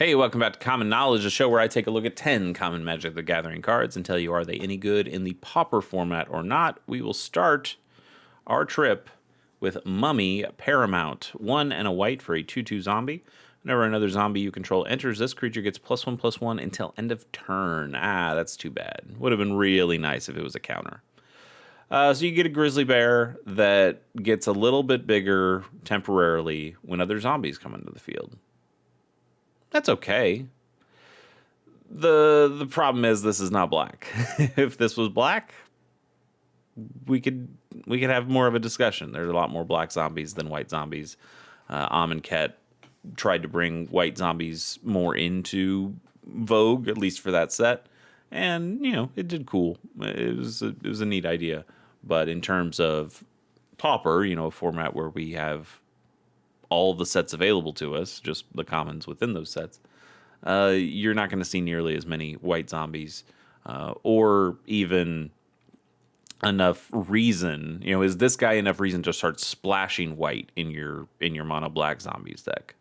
Hey, welcome back to Common Knowledge, a show where I take a look at 10 common Magic the Gathering cards and tell you are they any good in the Pauper format or not. We will start our trip with Mummy Paramount. 1 and a white for a 2/2 zombie. Whenever another zombie you control enters, this creature gets +1/+1 until end of turn. That's too bad. Would have been really nice if it was a counter. So you get a grizzly bear that gets a little bit bigger temporarily when other zombies come into the field. That's okay. The problem is this is not black. If this was black, we could have more of a discussion. There's a lot more black zombies than white zombies. Amonkhet tried to bring white zombies more into vogue, at least for that set, and it did cool. It was a neat idea, but in terms of Pauper, a format where we have all the sets available to us, just the commons within those sets, you're not going to see nearly as many white zombies, or even enough reason. Is this guy enough reason to start splashing white in your mono black zombies deck?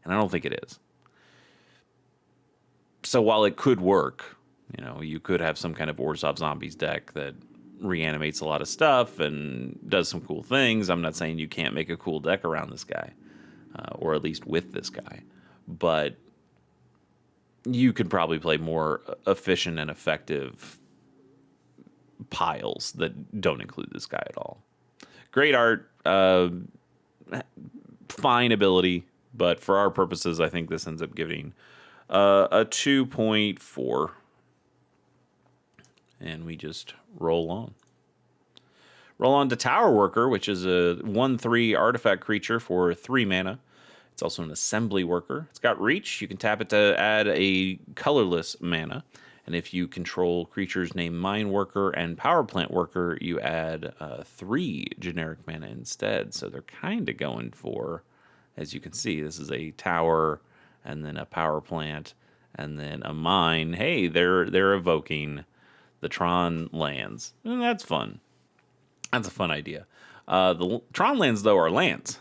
And I don't think it is. So while it could work, you could have some kind of Orzhov zombies deck that reanimates a lot of stuff and does some cool things. I'm not saying you can't make a cool deck around this guy, or at least with this guy, but you could probably play more efficient and effective piles that don't include this guy at all. Great art, fine ability, but for our purposes, I think this ends up giving a 2.4. And we just roll on. Roll on to Tower Worker, which is a 1/3 artifact creature for 3 mana. It's also an assembly worker. It's got reach. You can tap it to add a colorless mana. And if you control creatures named Mine Worker and Power Plant Worker, you add 3 generic mana instead. So they're kind of going for, as you can see, this is a tower and then a power plant and then a mine. Hey, they're evoking the Tron lands. And that's fun. That's a fun idea. The Tron lands, though, are lands.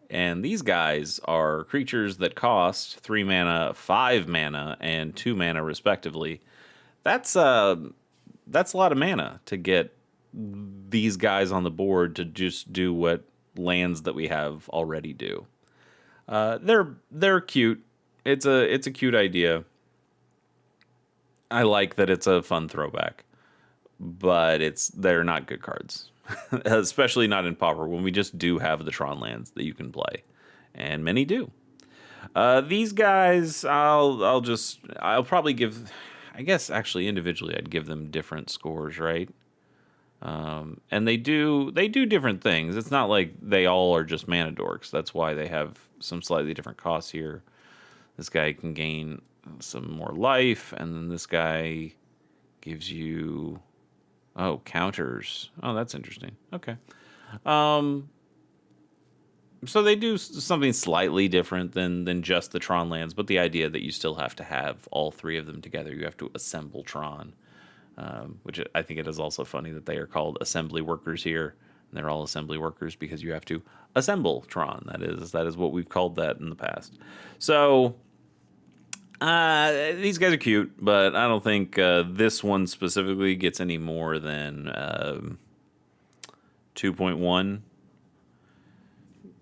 And these guys are creatures that cost 3 mana, 5 mana, and 2 mana, respectively. That's a lot of mana to get these guys on the board to just do what lands that we have already do. They're cute. It's a cute idea. I like that it's a fun throwback, but they're not good cards. Especially not in Pauper, when we just do have the Tron lands that you can play, and many do. These guys, I'll probably give, I guess actually individually I'd give them different scores, right? And they do different things. It's not like they all are just mana dorks. That's why they have some slightly different costs here. This guy can gain some more life, and then this guy gives you counters. Oh, that's interesting. Okay. So they do something slightly different than just the Tron lands, but the idea that you still have to have all 3 of them together. You have to assemble Tron, which I think it is also funny that they are called assembly workers here. And they're all assembly workers because you have to assemble Tron. That is what we've called that in the past. So these guys are cute, but I don't think this one specifically gets any more than 2.1.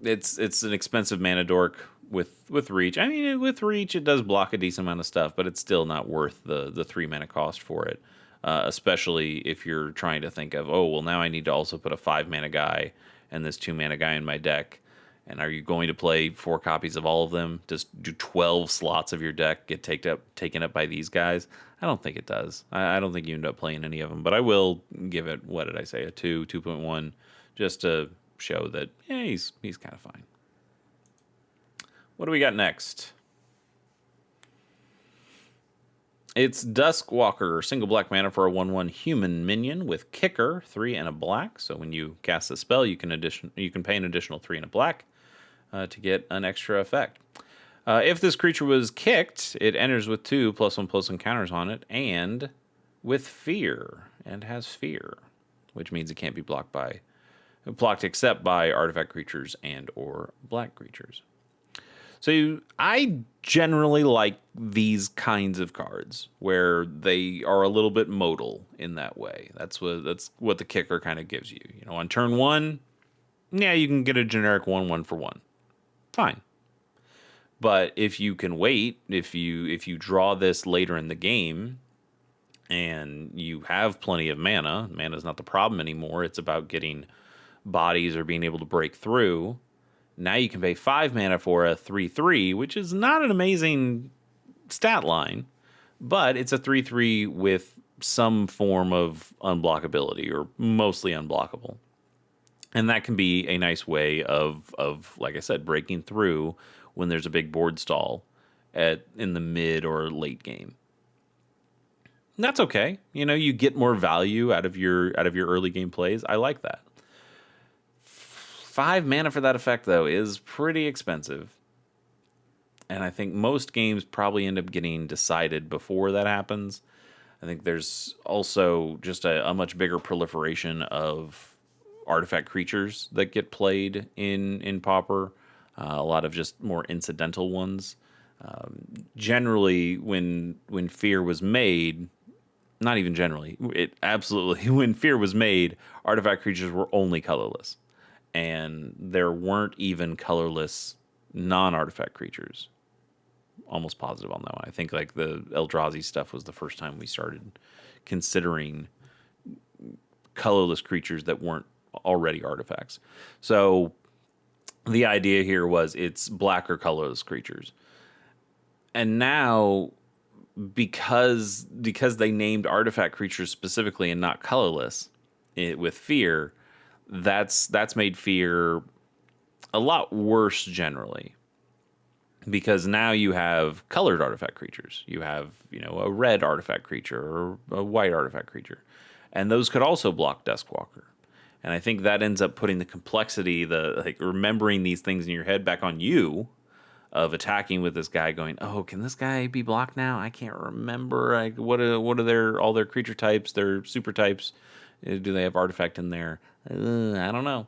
It's an expensive mana dork with reach. I mean, with reach, it does block a decent amount of stuff, but it's still not worth the 3 mana cost for it. Especially if you're trying to think of, now I need to also put a 5 mana guy and this 2 mana guy in my deck. And are you going to play 4 copies of all of them? Does do 12 slots of your deck get taken up by these guys? I don't think it does. I don't think you end up playing any of them. But I will give it, what did I say, a 2.1, just to show that he's kind of fine. What do we got next? It's Duskwalker, single black mana for a 1/1 human minion with kicker, 3 and a black. So when you cast a spell, you can pay an additional 3 and a black to get an extra effect. If this creature was kicked, it enters with 2 +1/+1 counters on it, and with fear, and has fear, which means it can't be blocked except by artifact creatures and or black creatures. I generally like these kinds of cards where they are a little bit modal in that way. That's what the kicker kind of gives you. You know, on turn one, yeah, you can get a generic 1/1 for one. Fine. But if you can wait, if you draw this later in the game and you have plenty of mana, mana's not the problem anymore. It's about getting bodies or being able to break through. Now you can pay 5 mana for a 3/3, which is not an amazing stat line, but it's a 3/3 with some form of unblockability or mostly unblockable. And that can be a nice way of like I said, breaking through when there's a big board stall in the mid or late game. And that's okay. You know, you get more value out of your early game plays. I like that. 5 mana for that effect, though, is pretty expensive. And I think most games probably end up getting decided before that happens. I think there's also just a much bigger proliferation of artifact creatures that get played in Pauper. A lot of just more incidental ones. Generally, when Fear was made, not even generally, it absolutely, when Fear was made, artifact creatures were only colorless. And there weren't even colorless non-artifact creatures. Almost positive on that one. I think like the Eldrazi stuff was the first time we started considering colorless creatures that weren't already artifacts. So the idea here was it's black or colorless creatures. And now, because they named artifact creatures specifically and not colorless with Fear, that's made Fear a lot worse generally, because now you have colored artifact creatures. You have, you know, a red artifact creature or a white artifact creature, and those could also block Duskwalker. And I think that ends up putting the complexity, the like remembering these things in your head back on you, of attacking with this guy going, oh, can this guy be blocked now? I can't remember. What are all their creature types, their super types? Do they have artifact in there? I don't know.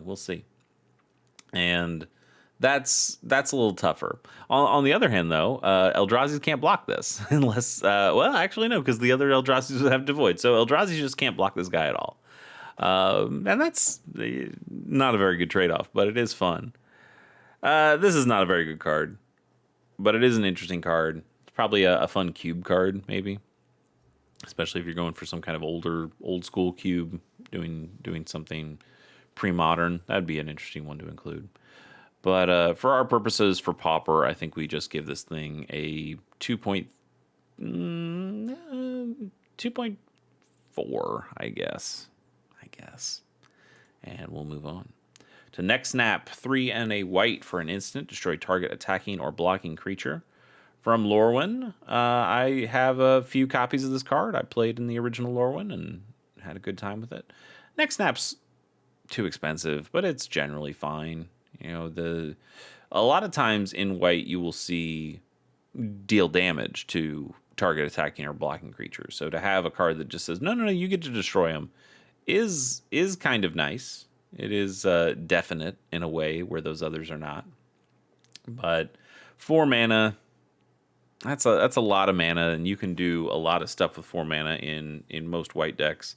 We'll see. And that's a little tougher. On the other hand, though, Eldrazi can't block this unless, well, actually no, because the other Eldrazi would have Devoid. So Eldrazi just can't block this guy at all. And that's not a very good trade-off, but it is fun. This is not a very good card, but it is an interesting card. It's probably a fun cube card, maybe. Especially if you're going for some kind of old school cube, doing something pre-modern. That'd be an interesting one to include. But for our purposes, for Pauper, I think we just give this thing a 2.4, I guess. And we'll move on. To next snap, 3 and a white for an instant. Destroy target attacking or blocking creature. From Lorwyn, I have a few copies of this card. I played in the original Lorwyn and had a good time with it. Next snap's too expensive, but it's generally fine. You know, a lot of times in white you will see deal damage to target attacking or blocking creatures. So to have a card that just says no, you get to destroy them is kind of nice. It is definite in a way where those others are not. But 4 mana, that's a lot of mana, and you can do a lot of stuff with 4 mana in most white decks.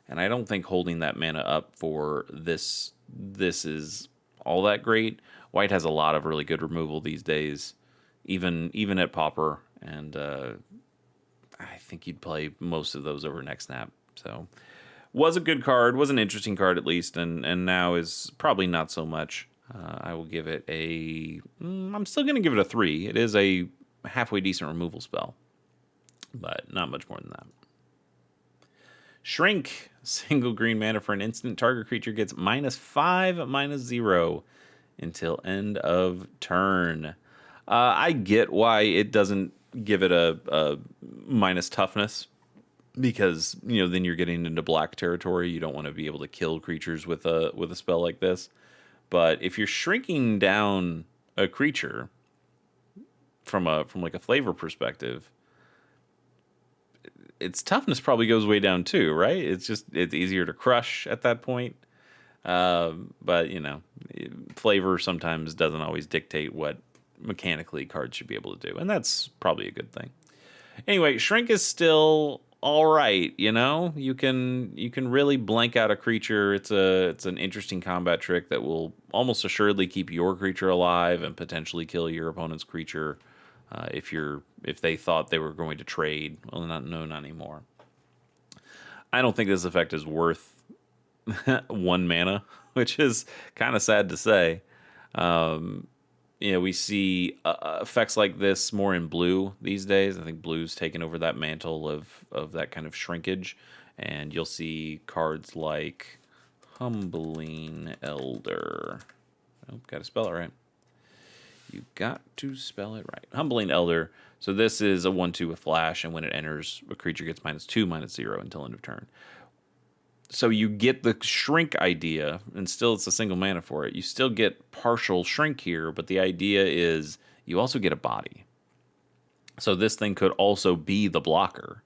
And I don't think holding that mana up for this is all that great. White has a lot of really good removal these days, even at Pauper, and I think you'd play most of those over next snap. So was a good card, was an interesting card at least, and now is probably not so much. I will give it I'm still going to give it a 3. It is a halfway decent removal spell, but not much more than that. Shrink, single green mana for an instant. Target creature gets -5/-0 until end of turn. I get why it doesn't give it a minus toughness, because then you're getting into black territory. You don't want to be able to kill creatures with a spell like this. But if you're shrinking down a creature from like a flavor perspective, its toughness probably goes way down too, right? It's easier to crush at that point. But flavor sometimes doesn't always dictate what mechanically cards should be able to do, and that's probably a good thing. Anyway, Shrink is still all right. You can really blank out a creature. It's an interesting combat trick that will almost assuredly keep your creature alive and potentially kill your opponent's creature if they thought they were going to trade. Well, not anymore. I don't think this effect is worth 1 mana, which is kind of sad to say. We see effects like this more in blue these days. I think blue's taken over that mantle of that kind of shrinkage, and you'll see cards like Humbling Elder. Oh, got to spell it right. You got to spell it right. Humbling Elder. So this is a 1/2 with flash, and when it enters, a creature gets -2/-0 until end of turn. So you get the shrink idea, and still it's a single mana for it. You still get partial shrink here, but the idea is you also get a body. So this thing could also be the blocker.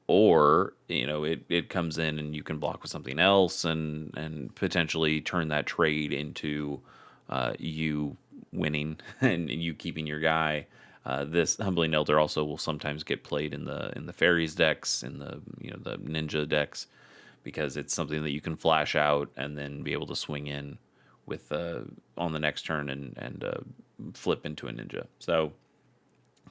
Or, it comes in and you can block with something else and potentially turn that trade into you winning and you keeping your guy. This Humbling Elder also will sometimes get played in the fairies decks, in the ninja decks, because it's something that you can flash out and then be able to swing in with on the next turn and flip into a ninja. So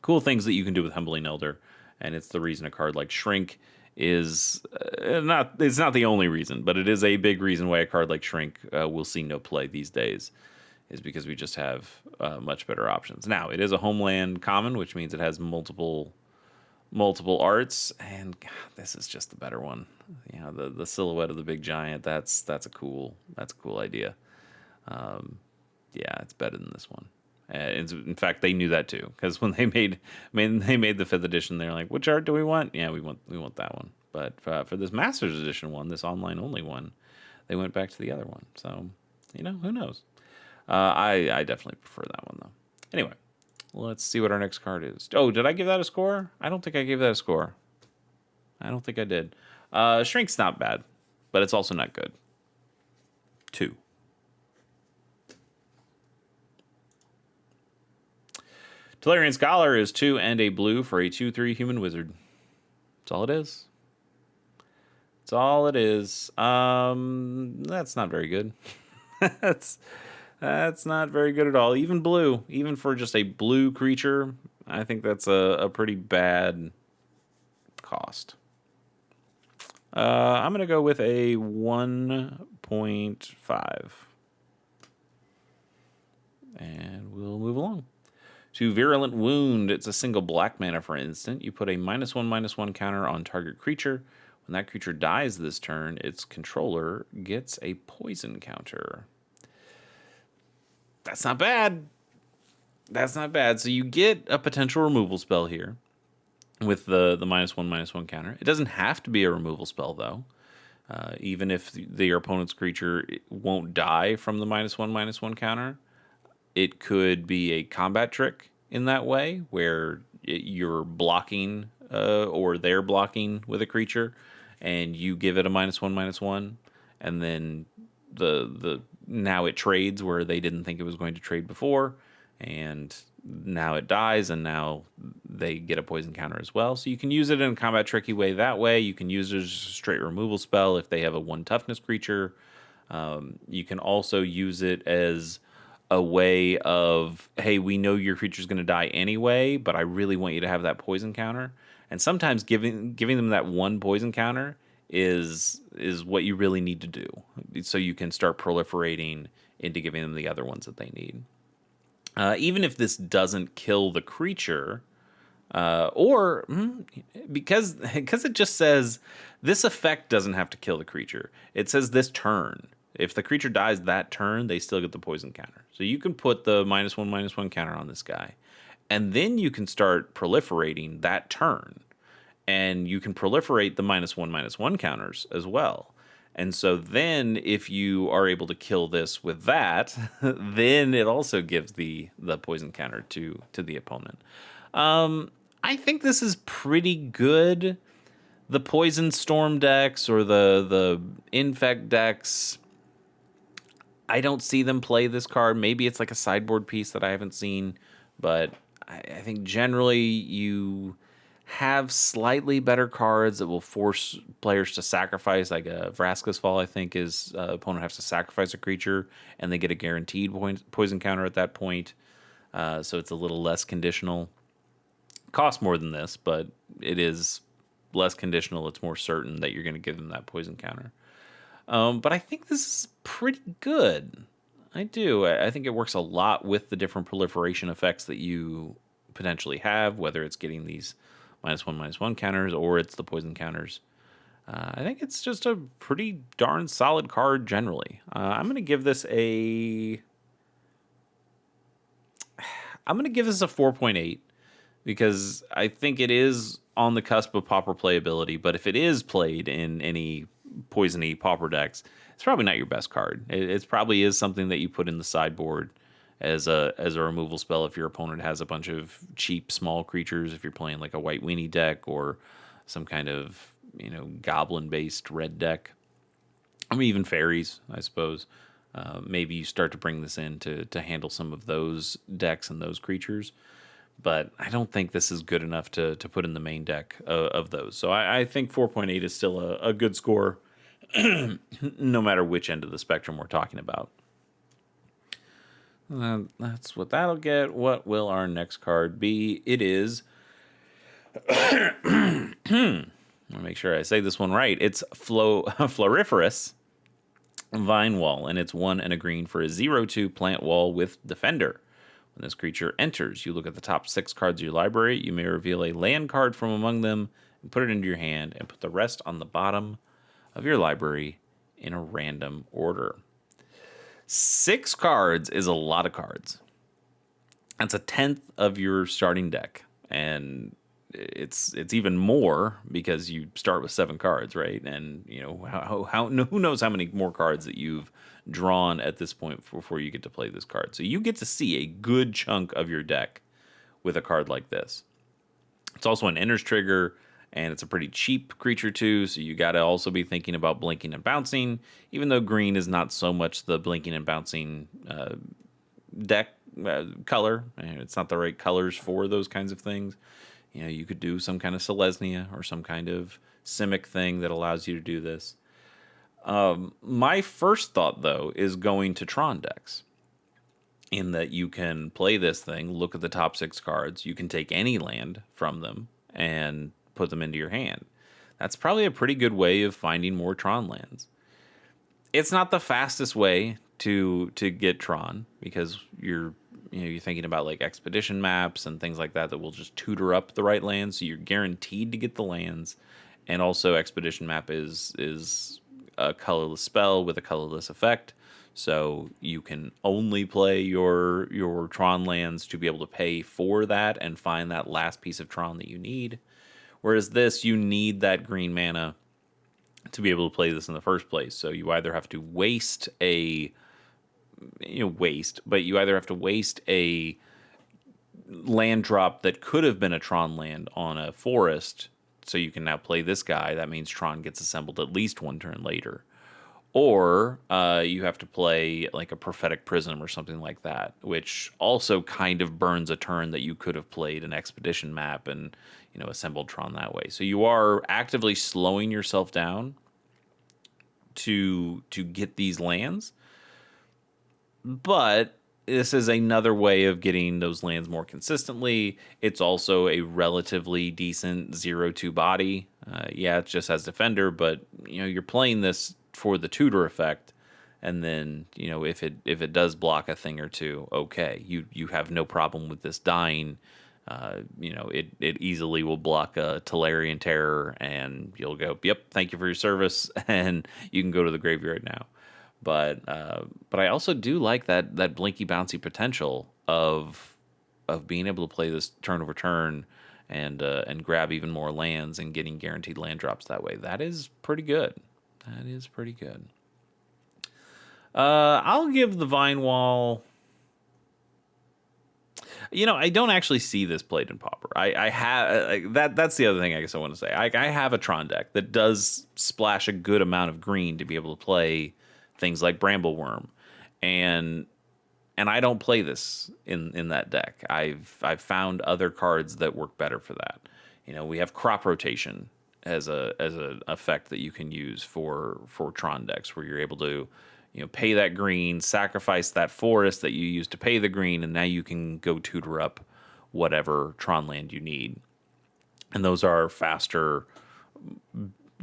cool things that you can do with Humbling Elder, and it's the reason a card like Shrink is it's not the only reason, but it is a big reason why a card like Shrink will see no play these days, is because we just have much better options. Now, it is a homeland common, which means it has multiple arts, and God, this is just the better one. The silhouette of the big giant, that's a cool idea. Yeah, it's better than this one. In fact, they knew that too, because when they made the 5th edition, they're like, which art do we want? Yeah, we want that one. But for this Masters Edition one, this online only one, they went back to the other one. So who knows? I definitely prefer that one though. Anyway, let's see what our next card is. Oh, did I give that a score? I don't think I gave that a score. I don't think I did. Shrink's not bad, but it's also not good. 2. Tolarian Scholar is 2 and a blue for a 2/3 human wizard. That's all it is. That's all it is. That's not very good. That's not very good at all. Even blue, even for just a blue creature, I think that's a pretty bad cost. I'm going to go with a 1.5. And we'll move along. To Virulent Wound, it's a single black mana for an instant. You put a -1/-1 counter on target creature. When that creature dies this turn, its controller gets a poison counter. That's not bad. That's not bad. So you get a potential removal spell here with the -1/-1 counter. It doesn't have to be a removal spell, though. Even if your opponent's creature won't die from the -1/-1 counter, it could be a combat trick in that way, where you're blocking or they're blocking with a creature, and you give it a -1/-1, and then now it trades where they didn't think it was going to trade before, and now it dies, and now they get a poison counter as well. So you can use it in a combat tricky way that way. You can use it as a straight removal spell if they have a 1 toughness creature. You can also use it as a way of, hey, we know your creature's going to die anyway, but I really want you to have that poison counter. And sometimes giving them that 1 poison counter is what you really need to do, so you can start proliferating into giving them the other ones that they need. Even if this doesn't kill the creature, or because it just says this effect doesn't have to kill the creature. It says this turn. If the creature dies that turn, they still get the poison counter. So you can put the -1/-1 counter on this guy, and then you can start proliferating that turn, and you can proliferate the -1/-1 counters as well. And so then if you are able to kill this with that, then it also gives the poison counter to the opponent. I think this is pretty good. The Poison Storm decks or the Infect decks, I don't see them play this card. Maybe it's like a sideboard piece that I haven't seen, but I think generally you have slightly better cards that will force players to sacrifice, like a Vraska's Fall, I think, is opponent has to sacrifice a creature, and they get a guaranteed poison counter at that point. So it's a little less conditional. Costs more than this, but it is less conditional. It's more certain that you're going to give them that poison counter. But I think this is pretty good. I do. I think it works a lot with the different proliferation effects that you potentially have, whether it's getting these -1/-1 counters or it's the poison counters. I think it's just a pretty darn solid card generally. I'm going to give this a. I'm going to give this a 4.8 because I think it is on the cusp of Pauper playability. But if it is played in any poisony Pauper decks, it's probably not your best card. It probably is something that you put in the sideboard as a removal spell if your opponent has a bunch of cheap small creatures. If you're playing like a White Weenie deck or some kind of goblin based red deck. I mean, even fairies, I suppose. Maybe you start to bring this in to handle some of those decks and those creatures. But I don't think this is good enough to put in the main deck of those. So I think 4.8 is still a good score, no matter which end of the spectrum we're talking about. That's what that'll get. What will our next card be? It is... I'll make sure I say this one right. It's Floriferous Vine Wall, and it's 1 and a green for a 0/2 plant wall with Defender. When this creature enters, you look at the top 6 cards of your library. You may reveal a land card from among them and put it into your hand, and put the rest on the bottom of your library in a random order. 6 cards is a lot of cards. That's a 10th of your starting deck, and it's even more because you start with 7 cards, right? And who knows how many more cards that you've drawn at this point before you get to play this card. So you get to see a good chunk of your deck with a card like this. It's also an enters trigger, and it's a pretty cheap creature too, so you got to also be thinking about blinking and bouncing, even though green is not so much the blinking and bouncing deck color. It's not the right colors for those kinds of things. You could do some kind of Selesnya or some kind of Simic thing that allows you to do this. My first thought, though, is going to Tron decks, in that you can play this thing, look at the top 6 cards, you can take any land from them and put them into your hand. That's probably a pretty good way of finding more Tron lands. It's not the fastest way to get Tron, because you're thinking about like expedition maps and things like that will just tutor up the right lands, so you're guaranteed to get the lands. And also, expedition map is a colorless spell with a colorless effect, so you can only play your Tron lands to be able to pay for that and find that last piece of Tron that you need. Whereas this, you need that green mana to be able to play this in the first place. So you either have to waste you either have to waste a land drop that could have been a Tron land on a forest, so you can now play this guy. That means Tron gets assembled at least one turn later. Or you have to play like a Prophetic Prism or something like that, which also kind of burns a turn that you could have played an expedition map and assembled Tron that way. So you are actively slowing yourself down to get these lands. But this is another way of getting those lands more consistently. It's also a relatively decent 0/2 body. It just has Defender, but you're playing this for the tutor effect, and then if it does block a thing or two, okay, you have no problem with this dying. It easily will block a Tolarian Terror, and you'll go, yep, thank you for your service, and you can go to the graveyard now. But I also do like that blinky bouncy potential of being able to play this turn over turn and grab even more lands and getting guaranteed land drops that way. That is pretty good. That is pretty good. I'll give the Vine Wall. I don't actually see this played in Pauper. I have that's the other thing I guess I want to say. I have a Tron deck that does splash a good amount of green to be able to play things like Brambleworm. and I don't play this in that deck. I've found other cards that work better for that. We have crop rotation as an effect that you can use for Tron decks, where you're able to pay that green, sacrifice that forest that you used to pay the green, and now you can go tutor up whatever Tron land you need. And those are faster,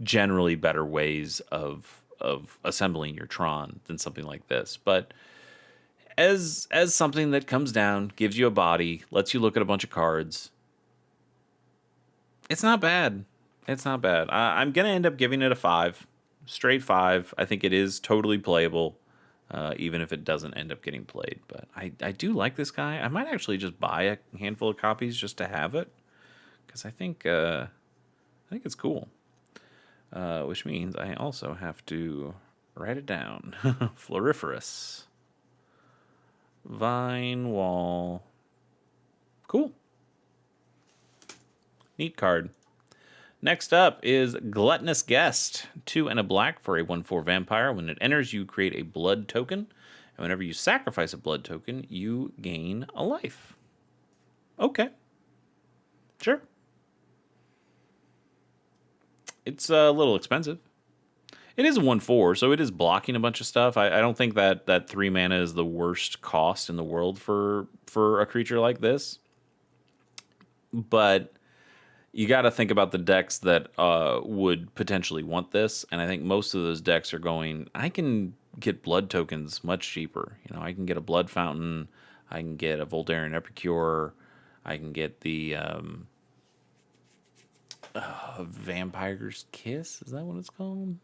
generally better ways of assembling your Tron than something like this. But as something that comes down, gives you a body, lets you look at a bunch of cards, it's not bad. It's not bad. I'm gonna end up giving it a 5, straight 5. I think it is totally playable, even if it doesn't end up getting played. But I do like this guy. I might actually just buy a handful of copies just to have it, because I think it's cool. Which means I also have to write it down. Floriferous. Vine Wall. Cool. Neat card. Next up is Gluttonous Guest. 2 and a black for a 1/4 vampire. When it enters, you create a blood token. And whenever you sacrifice a blood token, you gain a life. Okay. Sure. It's a little expensive. It is a 1/4, so it is blocking a bunch of stuff. I don't think that 3 mana is the worst cost in the world for a creature like this. But you got to think about the decks that would potentially want this, and I think most of those decks are going, I can get blood tokens much cheaper. I can get a Blood Fountain, I can get a Voldaren Epicure, I can get the Vampire's Kiss. Is that what it's called?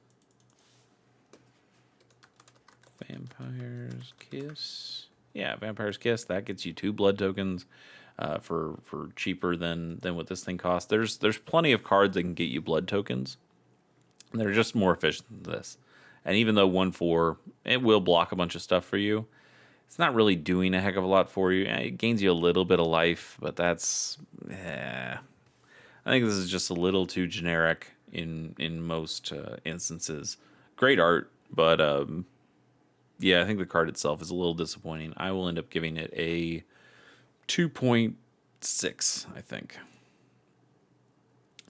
Vampire's Kiss. Yeah, Vampire's Kiss. That gets you 2 blood tokens for cheaper than what this thing costs. There's plenty of cards that can get you blood tokens. And they're just more efficient than this. And even though 1/4, it will block a bunch of stuff for you, it's not really doing a heck of a lot for you. It gains you a little bit of life, but that's... I think this is just a little too generic in most instances. Great art, but yeah, I think the card itself is a little disappointing. I will end up giving it a 2.6, I think.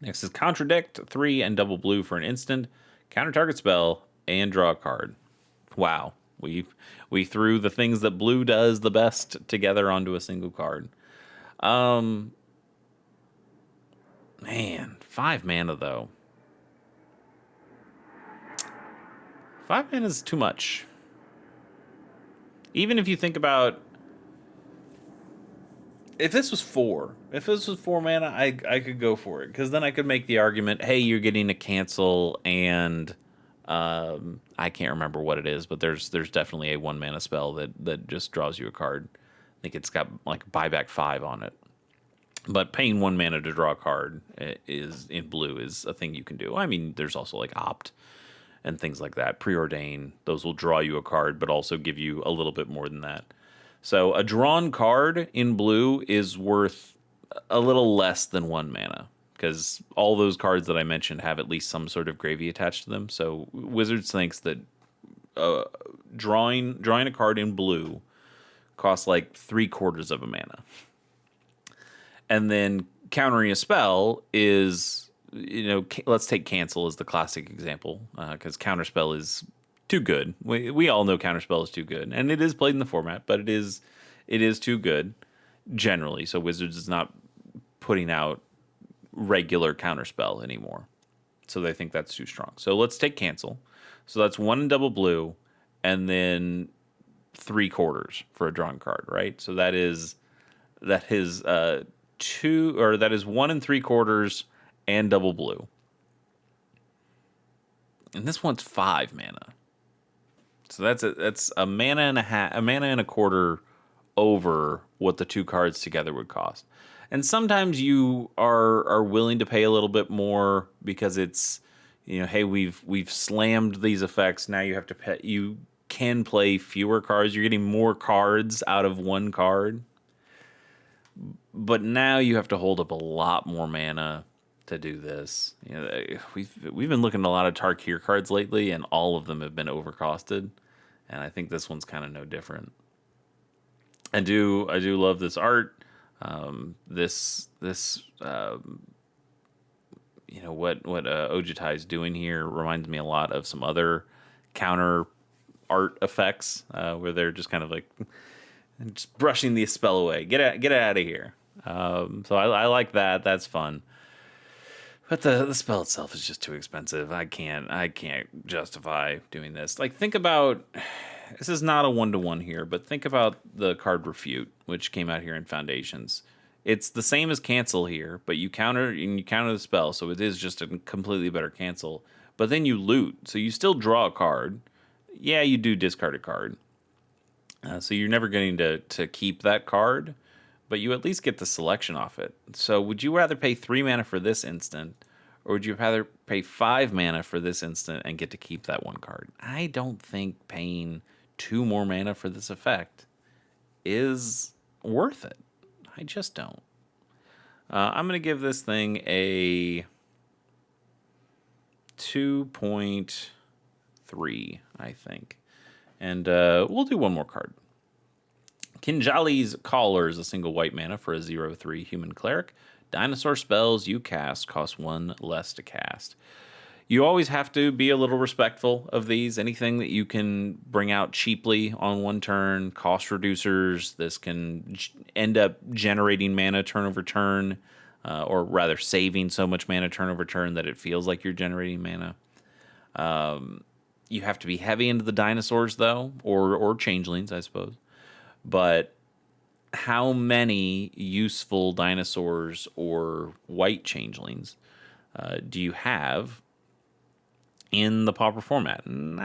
Next is Contradict. 3 and double blue for an instant. Counter target spell and draw a card. Wow. We threw the things that blue does the best together onto a single card. Man, 5 mana though. 5 mana is too much. Even if you think about, if this was 4 mana, I could go for it, because then I could make the argument, hey, you're getting a cancel, and I can't remember what it is, but there's definitely a 1 mana spell that just draws you a card. I think it's got like buyback 5 on it. But paying 1 mana to draw a card is in blue is a thing you can do. I mean, there's also like Opt and things like that. Preordain, those will draw you a card, but also give you a little bit more than that. So a drawn card in blue is worth a little less than 1 mana, because all those cards that I mentioned have at least some sort of gravy attached to them. So Wizards thinks that drawing a card in blue costs like 3/4 of a mana. And then countering a spell is, let's take cancel as the classic example, because counterspell is too good. We all know counterspell is too good, and it is played in the format, but it is too good generally. So Wizards is not putting out regular counterspell anymore, so they think that's too strong. So let's take cancel. So that's 1 and double blue, and then 3/4 for a drawn card, right? So that is 2, or that is 1 and 3/4 and double blue. And this one's 5 mana. So that's a mana and a quarter over what the 2 cards together would cost. And sometimes you are willing to pay a little bit more because it's, hey, we've slammed these effects. Now you have to pay, you can play fewer cards. You're getting more cards out of 1 card. But now you have to hold up a lot more mana to do this. We've been looking at a lot of Tarkir cards lately, and all of them have been overcosted. and I think this one's kind of no different. I do love this art. This what Ojitai is doing here reminds me a lot of some other counter art effects where they're just kind of like just brushing the spell away. Get out of here. So I like that. That's fun. But the spell itself is just too expensive. I can't justify doing this. Like, think about, this is not a 1-to-1 here, but think about the card Refute, which came out here in Foundations. It's the same as Cancel here, but you counter the spell, so it is just a completely better cancel. But then you loot, so you still draw a card. Yeah, you do discard a card. So you're never getting to keep that card, but you at least get the selection off it. So would you rather pay 3 mana for this instant, or would you rather pay 5 mana for this instant and get to keep that one card? I don't think paying 2 more mana for this effect is worth it. I just don't. I'm going to give this thing a 2.3, I think. And we'll do one more card. Kinjali's Caller is a single white mana for a 0/3 human cleric. Dinosaur spells you cast cost 1 less to cast. You always have to be a little respectful of these. Anything that you can bring out cheaply on one turn, cost reducers. This can end up generating mana turn over turn, or rather saving so much mana turn over turn that it feels like you're generating mana. You have to be heavy into the dinosaurs, though, or changelings, I suppose. But how many useful dinosaurs or white changelings do you have in the Pauper format? And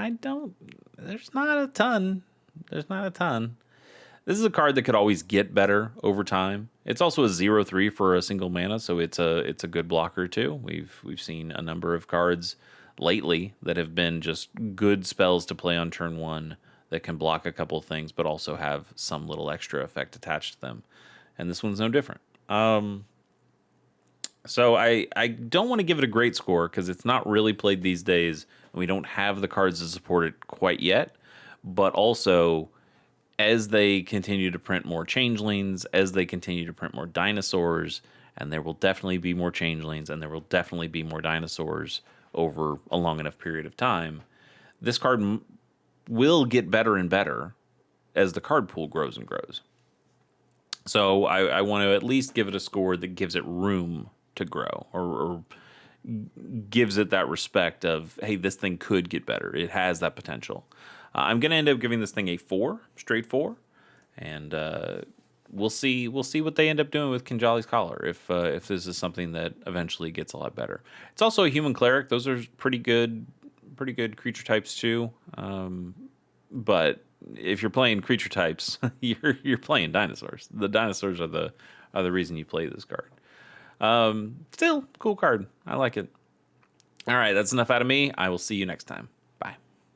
there's not a ton. There's not a ton. This is a card that could always get better over time. It's also a 0/3 for a single mana, so it's a good blocker too. We've seen a number of cards lately that have been just good spells to play on turn 1 that can block a couple of things, but also have some little extra effect attached to them. And this one's no different. So I don't want to give it a great score because it's not really played these days, and we don't have the cards to support it quite yet. But also, as they continue to print more changelings, as they continue to print more dinosaurs, and there will definitely be more changelings, and there will definitely be more dinosaurs over a long enough period of time, this card will get better and better as the card pool grows and grows. So I want to at least give it a score that gives it room to grow, or gives it that respect of, hey, this thing could get better. It has that potential. I'm going to end up giving this thing a 4, straight 4, and we'll see what they end up doing with Kinjali's Collar if this is something that eventually gets a lot better. It's also a human cleric. Those are pretty good creature types too. But if you're playing creature types, you're playing dinosaurs. The dinosaurs are the reason you play this card. Still, cool card. I like it. All right, that's enough out of me. I will see you next time.